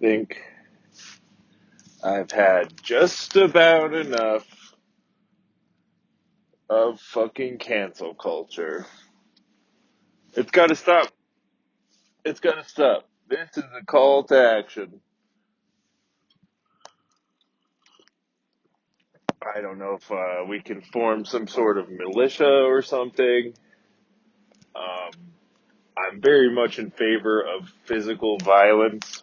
think I've had just about enough of fucking cancel culture. It's gotta stop. It's gotta stop. This is a call to action. I don't know if we can form some sort of militia or something. Um, I'm very much in favor of physical violence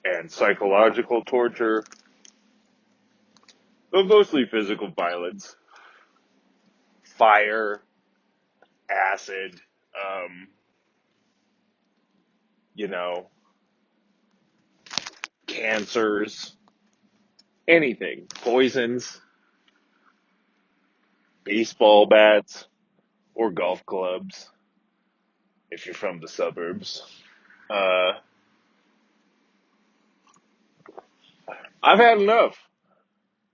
and psychological torture, but mostly physical violence. Fire, acid, um, you know, cancers, anything. Poisons, baseball bats, or golf clubs, if you're from the suburbs. Uh, I've had enough,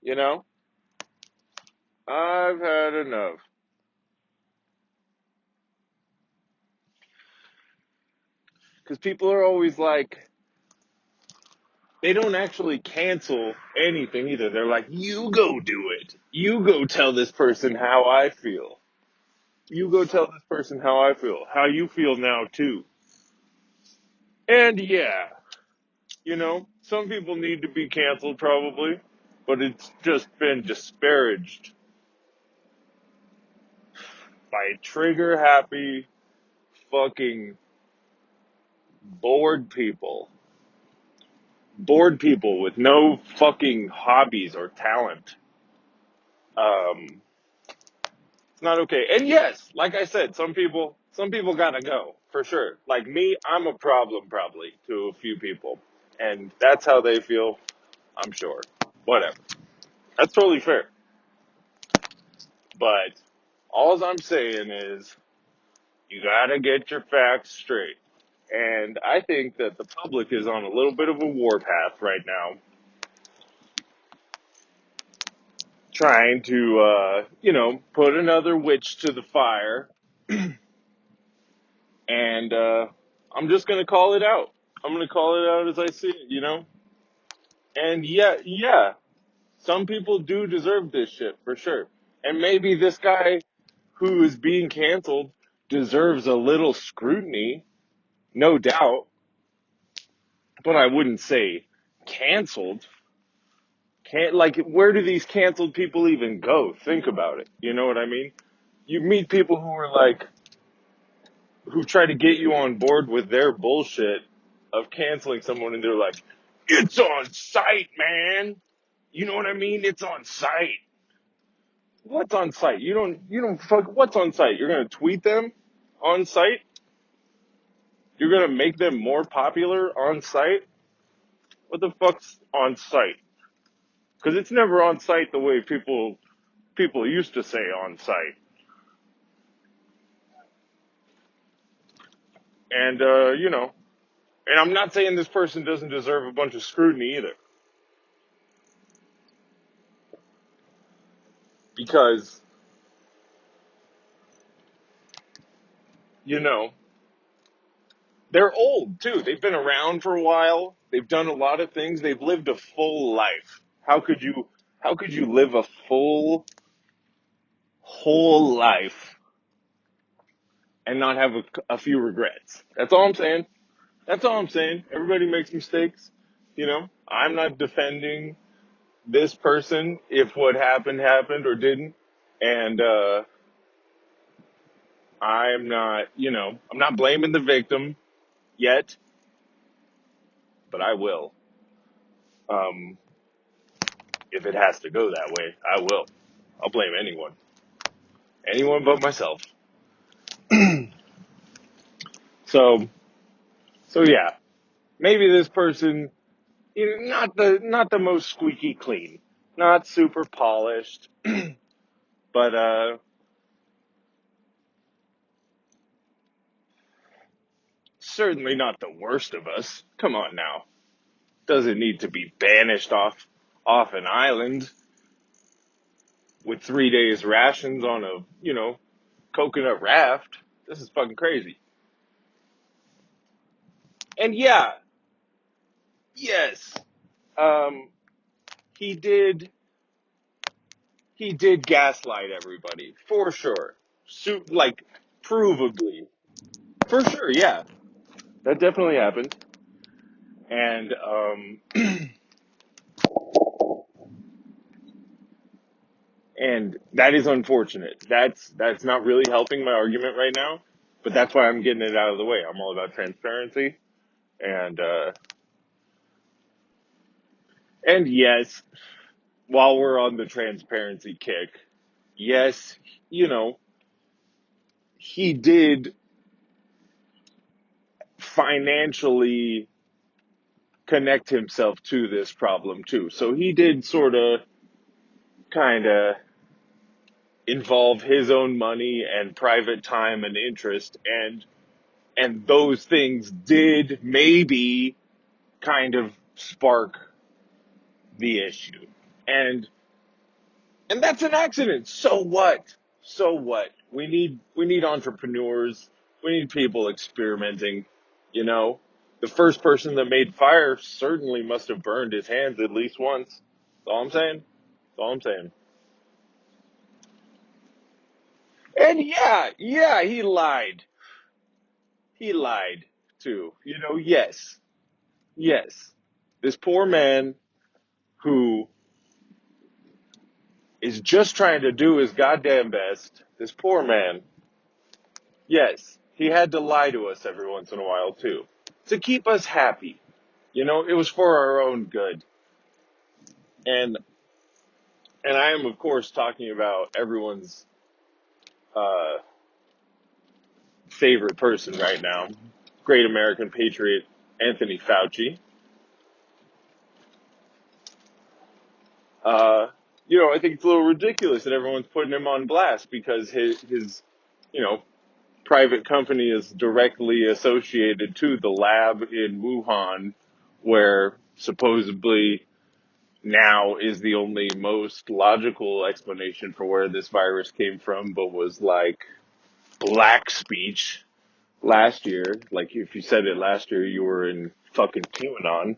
you know? I've had enough. Because people are always like, they don't actually cancel anything either. They're like, you go do it. You go tell this person how I feel. You go tell this person how I feel. How you feel now, too. And yeah, some people need to be canceled probably, but it's just been disparaged by trigger happy fucking bored people. Bored people with no fucking hobbies or talent. Um, it's not okay. And yes, like I said, some people gotta go for sure. Like me, I'm a problem probably to a few people, and that's how they feel. I'm sure. Whatever. That's totally fair. But all I'm saying is you gotta get your facts straight. And I think that the public is on a little bit of a warpath right now, trying to, put another witch to the fire. And I'm just gonna call it out. I'm gonna call it out as I see it. And yeah, some people do deserve this shit for sure. And maybe this guy who is being canceled deserves a little scrutiny, no doubt. But I wouldn't say canceled. Can't like where do these canceled people even go? Think about it. You know what I mean? You meet people who are like who try to get you on board with their bullshit of canceling someone and they're like, it's on site, man. You know what I mean? It's on site. What's on site? You don't fuck what's on site? You're gonna tweet them on site? You're gonna make them more popular on site? What the fuck's on site? Because it's never on site the way people used to say on site. And and I'm not saying this person doesn't deserve a bunch of scrutiny either. Because, you know, they're old too. They've been around for a while. They've done a lot of things. They've lived a full life. How could you live a full whole life and not have a few regrets? That's all I'm saying. That's all I'm saying. Everybody makes mistakes. I'm not defending this person if what happened happened or didn't. And I'm not blaming the victim yet, but I will. Um, if it has to go that way, I will. I'll blame anyone. Anyone but myself. So, so yeah, maybe this person, not the most squeaky clean, not super polished, but certainly not the worst of us. Come on now. Doesn't need to be banished off an island with 3 days rations on a, coconut raft. This is fucking crazy. And yeah, yes, um, he did he did gaslight everybody for sure. Like provably, for sure. Yeah, that definitely happened, and and that is unfortunate. That's not really helping my argument right now, but that's why I'm getting it out of the way. I'm all about transparency, and and yes, while we're on the transparency kick, yes, you know, he did financially connect himself to this problem too. So he did sort of kind of involve his own money and private time and interest, and those things did maybe kind of spark the issue. And and that's an accident. So what? So what? We need entrepreneurs. We need people experimenting, you know. The first person that made fire certainly must have burned his hands at least once. That's all I'm saying. That's all I'm saying. And yeah, he lied. He lied too. Yes. Yes. This poor man who is just trying to do his goddamn best. This poor man. Yes, he had to lie to us every once in a while too, to keep us happy. It was for our own good. And and I am of course talking about everyone's uh, favorite person right now, great American patriot Anthony Fauci. Uh, I think it's a little ridiculous that everyone's putting him on blast because his you know private company is directly associated to the lab in Wuhan, where supposedly now is the only most logical explanation for where this virus came from, but was like black speech last year. Like if you said it last year, you were in fucking QAnon.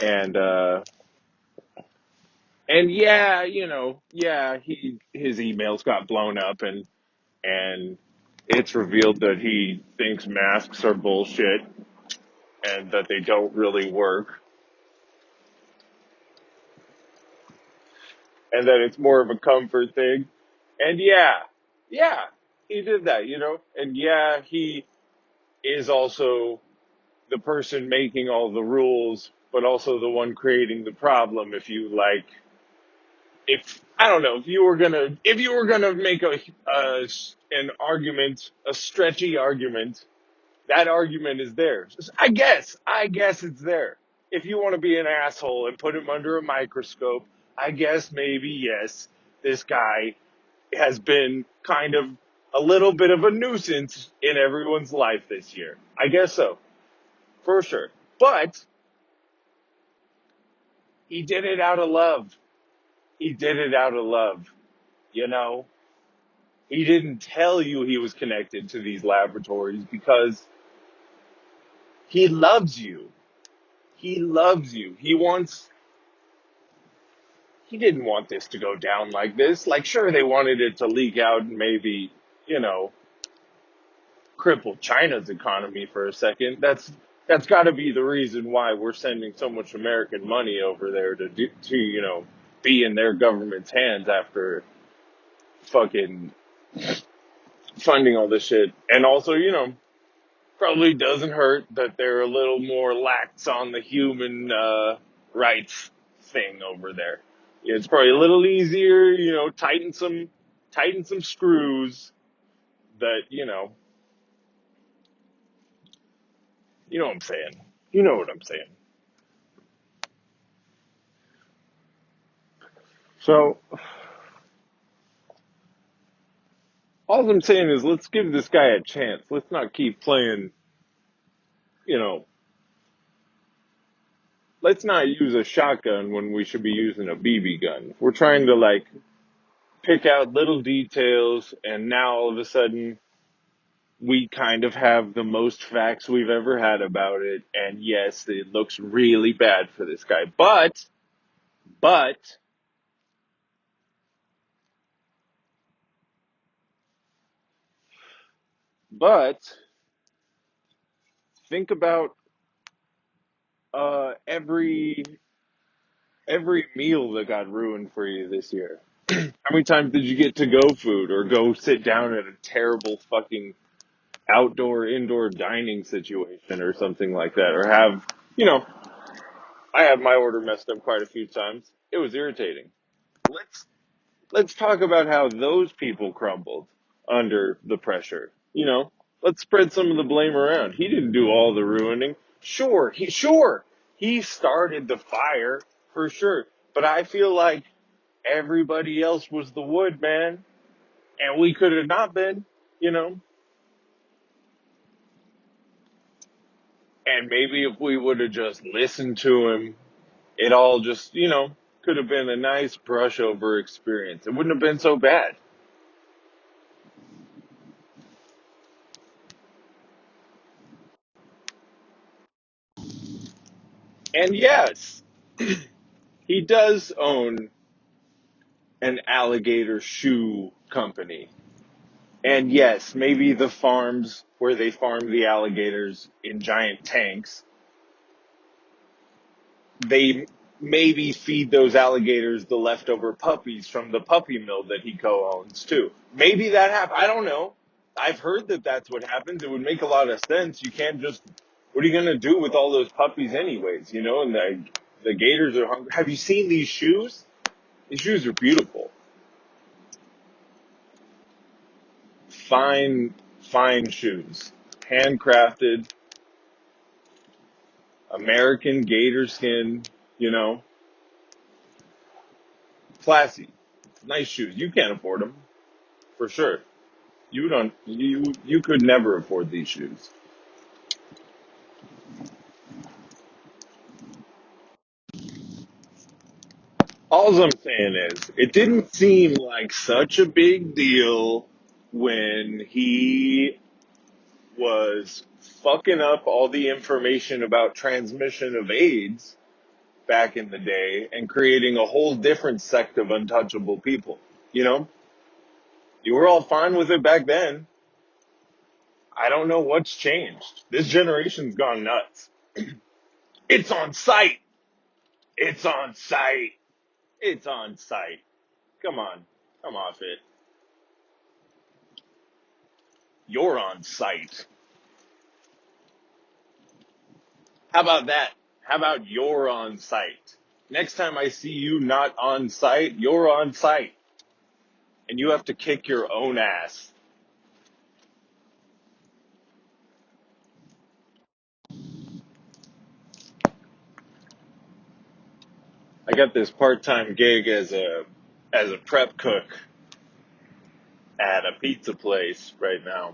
And and yeah, his emails got blown up, and it's revealed that he thinks masks are bullshit and that they don't really work, and that it's more of a comfort thing. And yeah, he did that, and yeah, he is also the person making all the rules, but also the one creating the problem. If I don't know, if you were gonna make an argument, a stretchy argument, that argument is there. I guess it's there. If you want to be an asshole and put him under a microscope, I guess maybe yes, this guy has been kind of a little bit of a nuisance in everyone's life this year. I guess so, for sure. But he did it out of love. He did it out of love, you know? He didn't tell you he was connected to these laboratories because he loves you. He loves you. He didn't want this to go down like this. Like, sure, they wanted it to leak out and maybe, you know, cripple China's economy for a second. That's got to be the reason why we're sending so much American money over there to be in their government's hands after fucking funding all this shit. And also, probably doesn't hurt that they're a little more lax on the human rights thing over there. It's probably a little easier, tighten some screws that, you know what I'm saying. You know what I'm saying. So, all I'm saying is let's give this guy a chance. Let's not keep playing, you know, let's not use a shotgun when we should be using a BB gun. We're trying to, pick out little details, and now all of a sudden, we kind of have the most facts we've ever had about it. And yes, it looks really bad for this guy. But, but, think about every meal that got ruined for you this year. How many times did you get to go food or go sit down at a terrible fucking outdoor indoor dining situation or something like that, or have, you know, I had my order messed up quite a few times. It was irritating. Let's let's talk about how those people crumbled under the pressure. Let's spread some of the blame around. He didn't do all the ruining. Sure he started the fire for sure, but I feel like everybody else was the wood, man, and we could have not been, you know. And maybe if we would have just listened to him, it all just, could have been a nice brush over experience. It wouldn't have been so bad. And yes, he does own an alligator shoe company. And yes, maybe the farms where they farm the alligators in giant tanks, they maybe feed those alligators the leftover puppies from the puppy mill that he co-owns too. Maybe that happened. I don't know. I've heard that that's what happens. It would make a lot of sense. You can't just, what are you going to do with all those puppies anyways, And the gators are hungry. Have you seen these shoes? These shoes are beautiful. Fine, fine shoes. Handcrafted, American gator skin, you know, classy. Nice shoes. You can't afford them, for sure. You could never afford these shoes. All I'm saying is, it didn't seem like such a big deal when he was fucking up all the information about transmission of AIDS back in the day and creating a whole different sect of untouchable people. You know, you were all fine with it back then. I don't know what's changed. This generation's gone nuts. It's on site. It's on site. It's on site. Come on. Come off it. You're on site. How about that? How about you're on site? Next time I see you not on site, you're on site. And you have to kick your own ass. I got this part-time gig as a prep cook at a pizza place right now.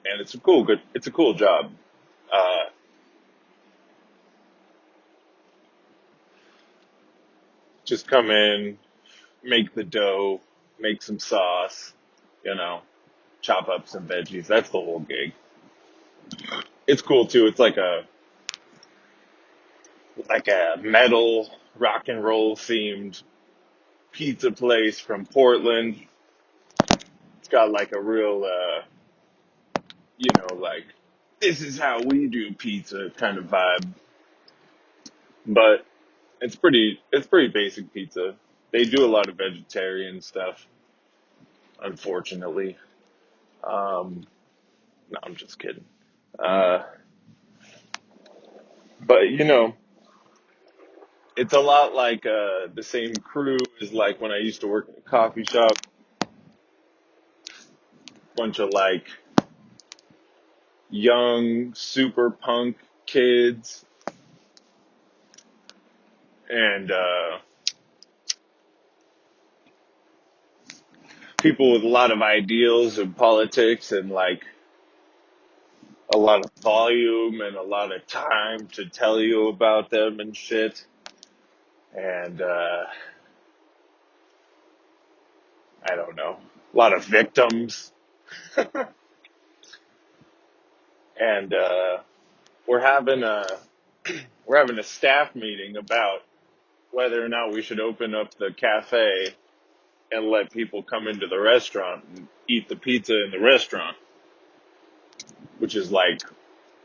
And it's a cool job. Uh, just come in, make the dough, make some sauce, you know, chop up some veggies. That's the whole gig. It's cool too. It's like a metal rock and roll themed pizza place from Portland. It's got like a real like this is how we do pizza kind of vibe. But it's pretty basic pizza. They do a lot of vegetarian stuff, unfortunately. Um, no, I'm just kidding. Uh, but it's a lot like the same crew as like when I used to work in a coffee shop. Bunch of like young super punk kids and people with a lot of ideals of politics and like a lot of volume and a lot of time to tell you about them and shit. And I don't know, a lot of victims. and we're having a we're having a staff meeting about whether or not we should open up the cafe and let people come into the restaurant and eat the pizza in the restaurant, which is like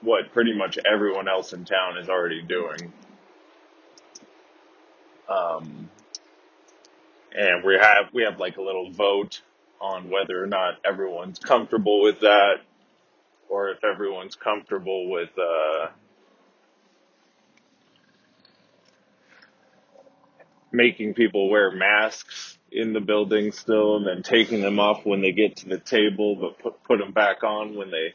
what pretty much everyone else in town is already doing. Um, and we have like a little vote on whether or not everyone's comfortable with that, or if everyone's comfortable with making people wear masks in the building still, and then taking them off when they get to the table, but put them back on when they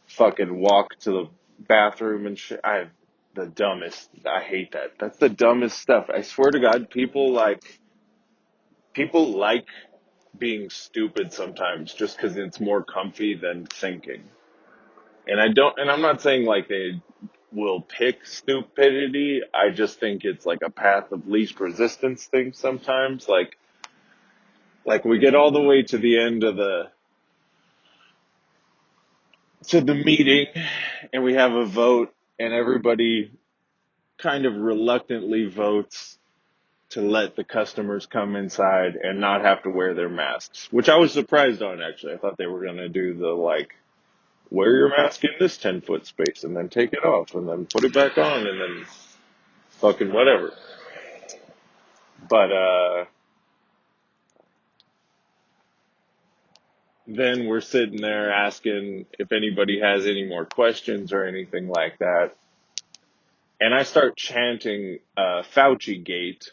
fucking walk to the bathroom and shit. The dumbest. I hate that. That's the dumbest stuff. I swear to God, people like being stupid sometimes just because it's more comfy than thinking. And I'm not saying like they will pick stupidity. I just think it's like a path of least resistance thing sometimes. Like we get all the way to the end of the meeting, and we have a vote, and everybody kind of reluctantly votes to let the customers come inside and not have to wear their masks, which I was surprised on, actually. I thought they were going to do the, like, wear your mask in this 10-foot space and then take it off and then put it back on and then fucking whatever. But, then we're sitting there asking if anybody has any more questions or anything like that. And I start chanting, Fauci Gate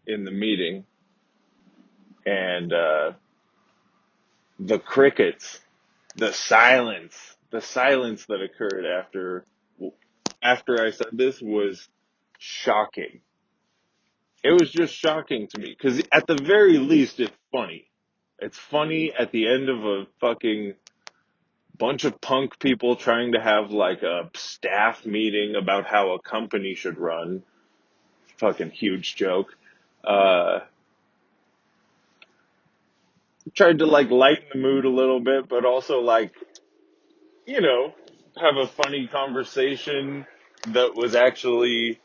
in the meeting, and, the crickets, the silence that occurred after I said this was shocking. It was just shocking to me because at the very least it's funny. It's funny at the end of a fucking bunch of punk people trying to have like a staff meeting about how a company should run. Fucking huge joke. Uh, Tried to like lighten the mood a little bit, but also like, you know, have a funny conversation that was actually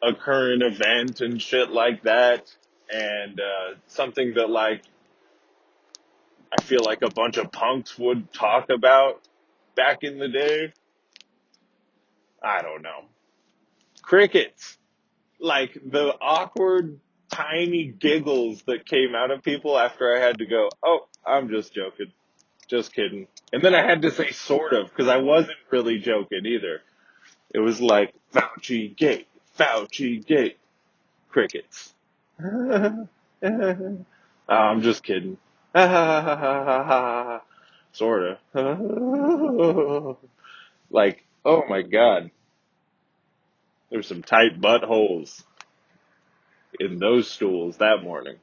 a current event and shit like that. And something that like I feel like a bunch of punks would talk about back in the day. I don't know. Crickets. Like the awkward tiny giggles that came out of people after I had to go, oh, I'm just joking. Just kidding. And then I had to say sort of, because I wasn't really joking either. It was like, Fauci gate, crickets. I'm just kidding. Sorta. Like, oh my God. There's some tight buttholes in those stools that morning.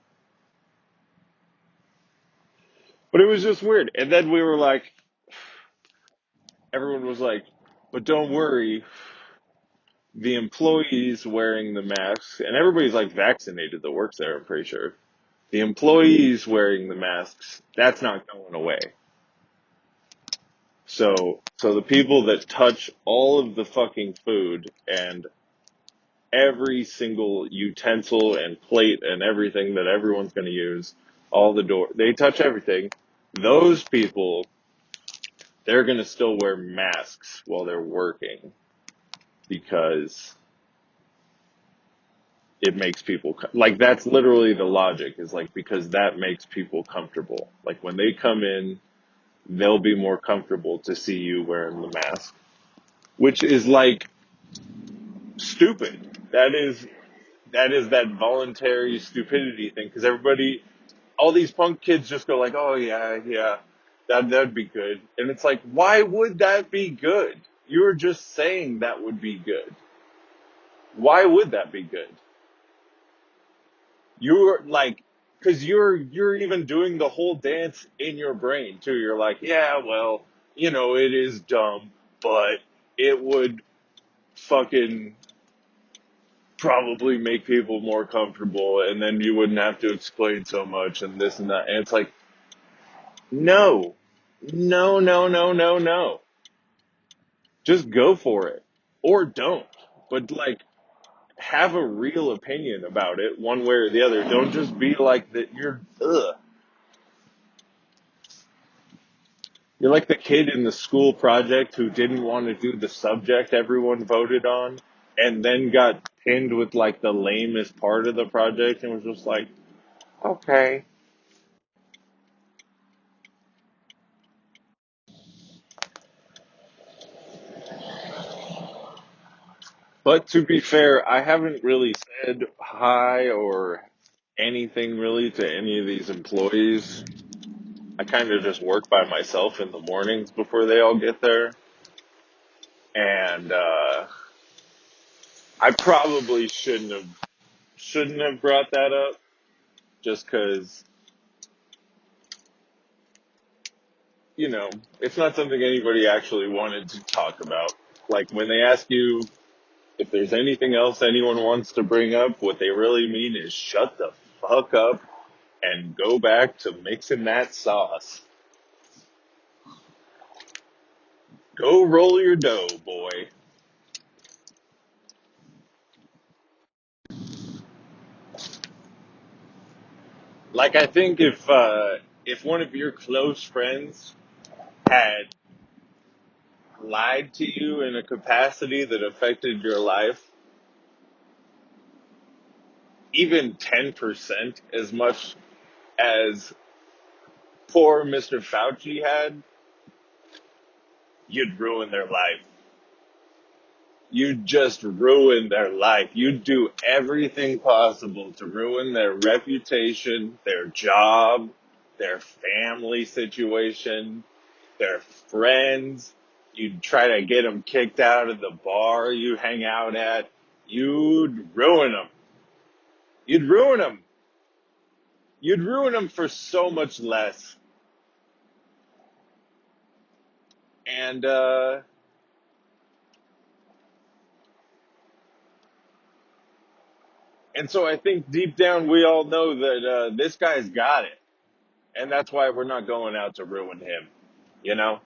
But it was just weird. And then we were like, everyone was like, but don't worry, the employees wearing the masks, and everybody's like vaccinated that works there, I'm pretty sure. The employees wearing the masks, that's not going away. So the people that touch all of the fucking food and every single utensil and plate and everything that everyone's going to use, all the door, they touch everything. Those people, they're going to still wear masks while they're working because it makes people, like, that's literally the logic, is like, because that makes people comfortable. Like, when they come in, they'll be more comfortable to see you wearing the mask, which is like stupid. That is that voluntary stupidity thing, because everybody, all these punk kids just go like, oh yeah, yeah, that'd be good. And it's like, why would that be good? You were just saying that would be good. Why would that be good? You're like, because you're even doing the whole dance in your brain too. You're like, yeah, well, it is dumb, but it would fucking probably make people more comfortable, and then you wouldn't have to explain so much and this and that. And it's like, no, no, no, no, no, no. just go for it. Or don't. But like, have a real opinion about it, one way or the other. Don't just be like that. You're like the kid in the school project who didn't want to do the subject everyone voted on, and then got pinned with like the lamest part of the project, and was just like, okay. But to be fair, I haven't really said hi or anything really to any of these employees. I kind of just work by myself in the mornings before they all get there. And I probably shouldn't have brought that up just because, you know, it's not something anybody actually wanted to talk about. Like when they ask you if there's anything else anyone wants to bring up, what they really mean is shut the fuck up and go back to mixing that sauce. Go roll your dough, boy. Like I think if one of your close friends had lied to you in a capacity that affected your life, even 10% as much as poor Mr. Fauci had, you'd ruin their life. You'd just ruin their life. You'd do everything possible to ruin their reputation, their job, their family situation, their friends. You'd try to get them kicked out of the bar you hang out at. You'd ruin them. You'd ruin them. You'd ruin them for so much less. And, and so I think deep down we all know that, this guy's got it. And that's why we're not going out to ruin him. You know?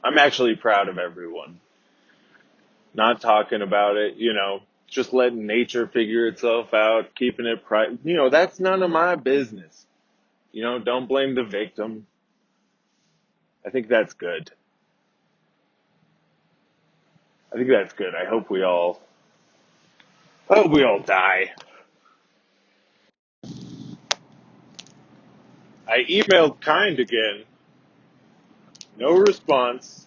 I'm actually proud of everyone. Not talking about it, just letting nature figure itself out, keeping it private. That's none of my business. Don't blame the victim. I think that's good. I think that's good. I hope we all die. I emailed Kind again. No response.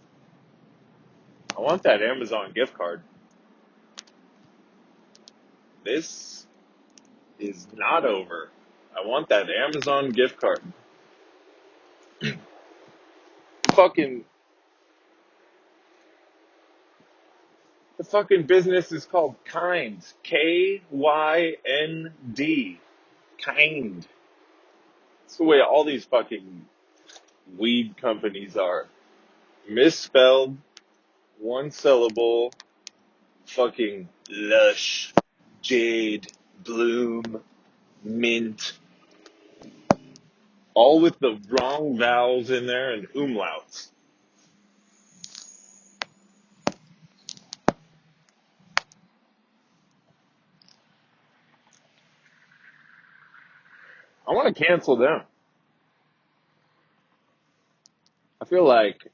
I want that Amazon gift card. This is not over. I want that Amazon gift card. Fucking, the fucking business is called Kind. Kynd. Kind. It's the way all these fucking weed companies are. Misspelled, one syllable, fucking lush, jade, bloom, mint, all with the wrong vowels in there and umlauts. I want to cancel them. I feel like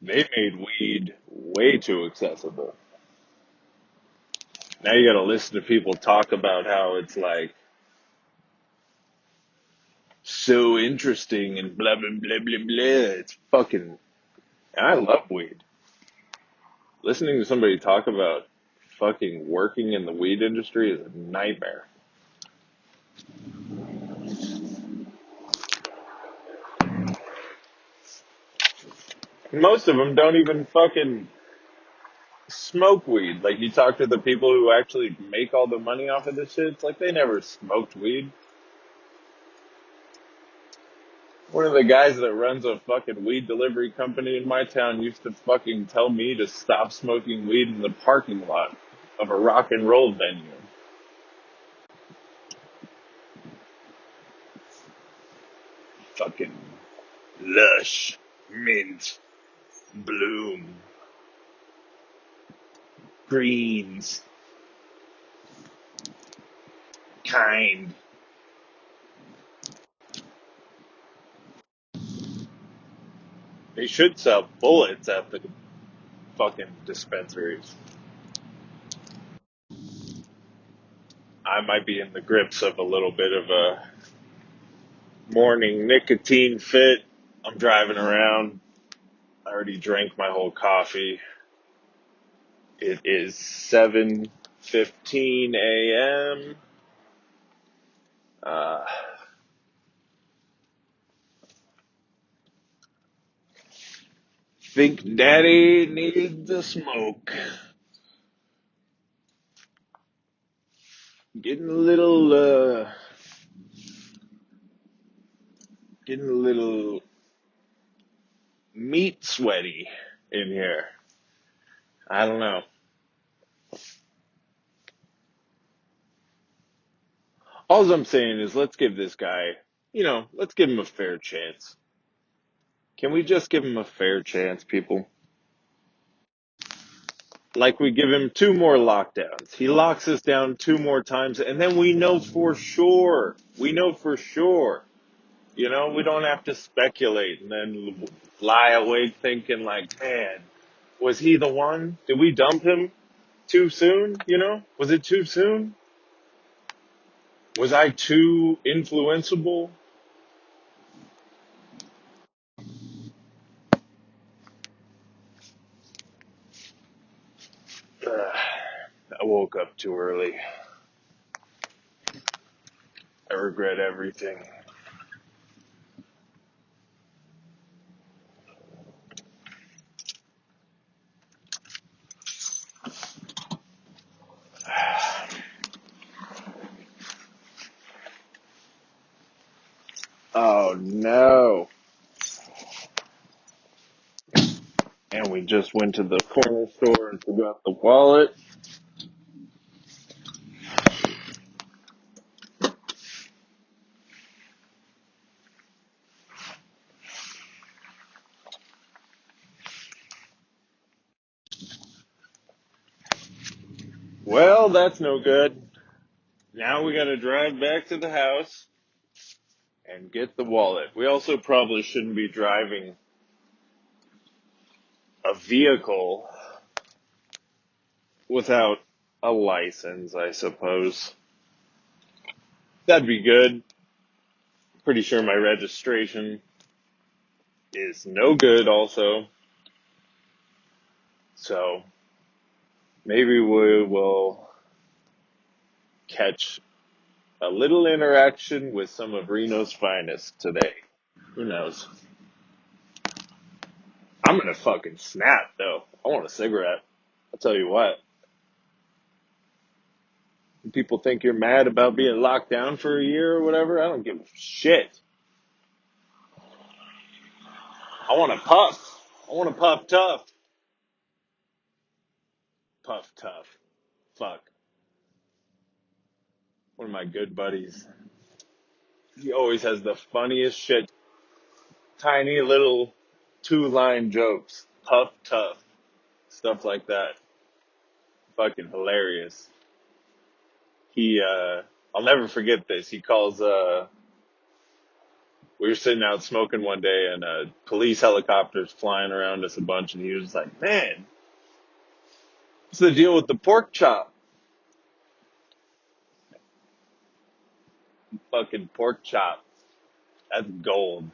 they made weed way too accessible. Now you gotta listen to people talk about how it's like so interesting and blah blah blah blah blah. It's fucking. And I love weed. Listening to somebody talk about fucking working in the weed industry is a nightmare. Most of them don't even fucking smoke weed. Like you talk to the people who actually make all the money off of this shit, it's like they never smoked weed. One of the guys that runs a fucking weed delivery company in my town used to fucking tell me to stop smoking weed in the parking lot of a rock and roll venue. Fucking lush mint. bloom, greens, kind. They should sell bullets at the fucking dispensaries. I might be in the grips of a little bit of a morning nicotine fit. I'm driving around. I already drank my whole coffee. It is 7:15 a.m. Uh, think Daddy needs a smoke. Getting a little, getting a little meat sweaty in here. I don't know. All I'm saying is let's give this guy, let's give him a fair chance. Can we just give him a fair chance, people? Like we give him two more lockdowns. He locks us down two more times, and then we know for sure. We know for sure. We don't have to speculate and then lie awake thinking like, man, was he the one? Did we dump him too soon? Was it too soon? Was I too influenceable? I woke up too early. I regret everything. Oh no. And we just went to the corner store and forgot the wallet. Well, that's no good. Now we gotta drive back to the house and get the wallet. We also probably shouldn't be driving a vehicle without a license, I suppose. That'd be good. Pretty sure my registration is no good also. So maybe we will catch a little interaction with some of Reno's finest today. Who knows? I'm gonna fucking snap though. I want a cigarette. I'll tell you what. People think you're mad about being locked down for a year or whatever. I don't give a shit. I want to puff. I want to puff tough. Puff tough. Fuck. One of my good buddies. He always has the funniest shit. Tiny little two-line jokes. Puff tough. Stuff like that. Fucking hilarious. I'll never forget this. He calls, we were sitting out smoking one day and police helicopters flying around us a bunch and he was like, man, what's the deal with the pork chop? Fucking pork chop. That's gold.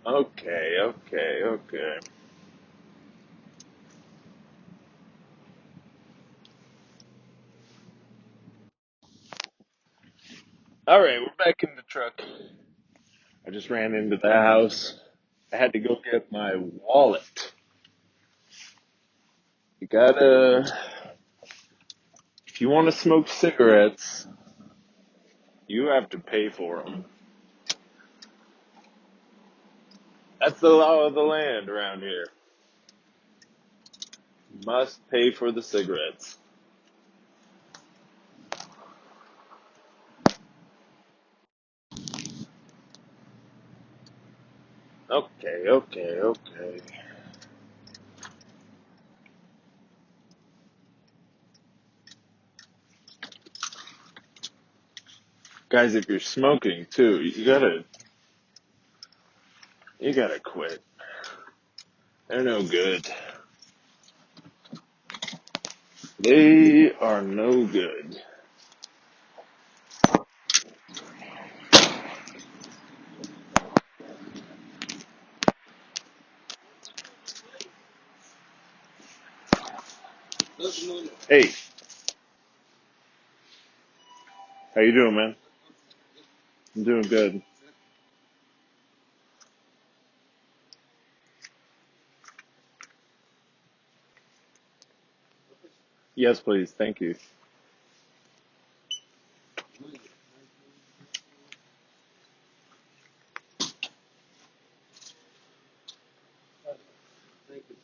Okay, okay, okay. Alright, we're back in the truck. I just ran into the house. I had to go get my wallet. You gotta, if you want to smoke cigarettes, you have to pay for them. That's the law of the land around here. You must pay for the cigarettes. Okay, okay, okay. Guys, if you're smoking too, you gotta quit. They're no good. They are no good. Hey, how you doing, man? I'm doing good. Yes, please. Thank you.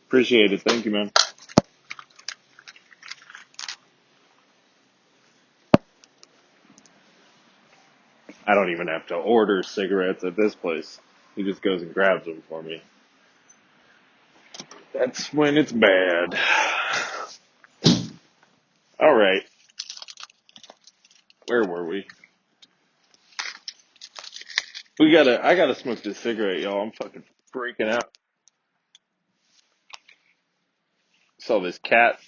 Appreciate it. Thank you, man. I don't even have to order cigarettes at this place. He just goes and grabs them for me. That's when it's bad. All right. Where were we? I gotta smoke this cigarette, y'all. I'm fucking freaking out. Saw this cat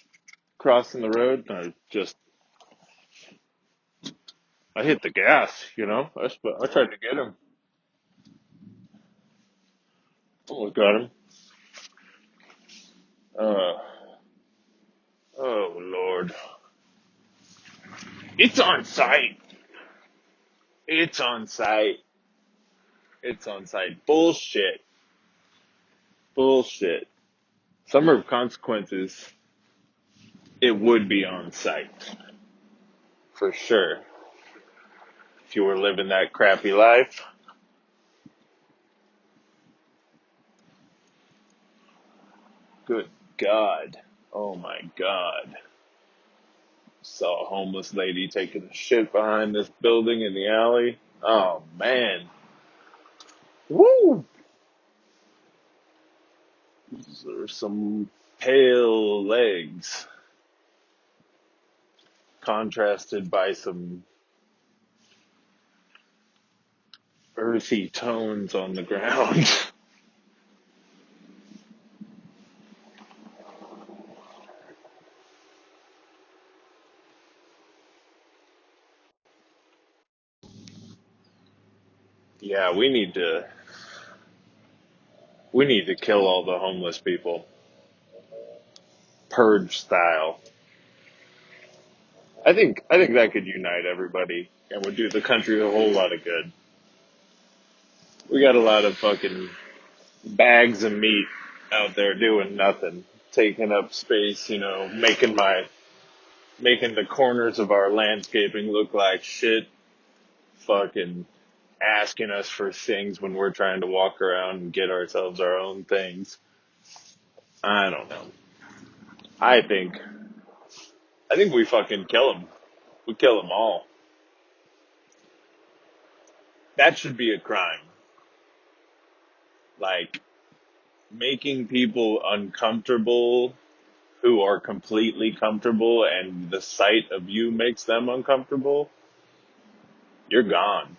crossing the road, and I hit the gas, you know. I tried to get him. Almost got him. Uh, oh Lord. It's on site. It's on site. It's on site. Bullshit. Bullshit. Summer of Consequences, it would be on site. For sure. If you were living that crappy life. Good God. Oh my God. Saw a homeless lady taking a shit behind this building in the alley. Oh man. Woo! There's some pale legs contrasted by some earthy tones on the ground. Yeah, we need to kill all the homeless people. Purge style. I think that could unite everybody and would do the country a whole lot of good. We got a lot of fucking bags of meat out there doing nothing, taking up space, making the corners of our landscaping look like shit, fucking asking us for things when we're trying to walk around and get ourselves our own things. I don't know. I think I think we fucking kill them. We kill them all. That should be a crime. Like making people uncomfortable who are completely comfortable and the sight of you makes them uncomfortable. You're gone.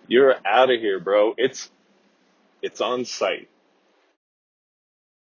You're out of here, bro. It's on site.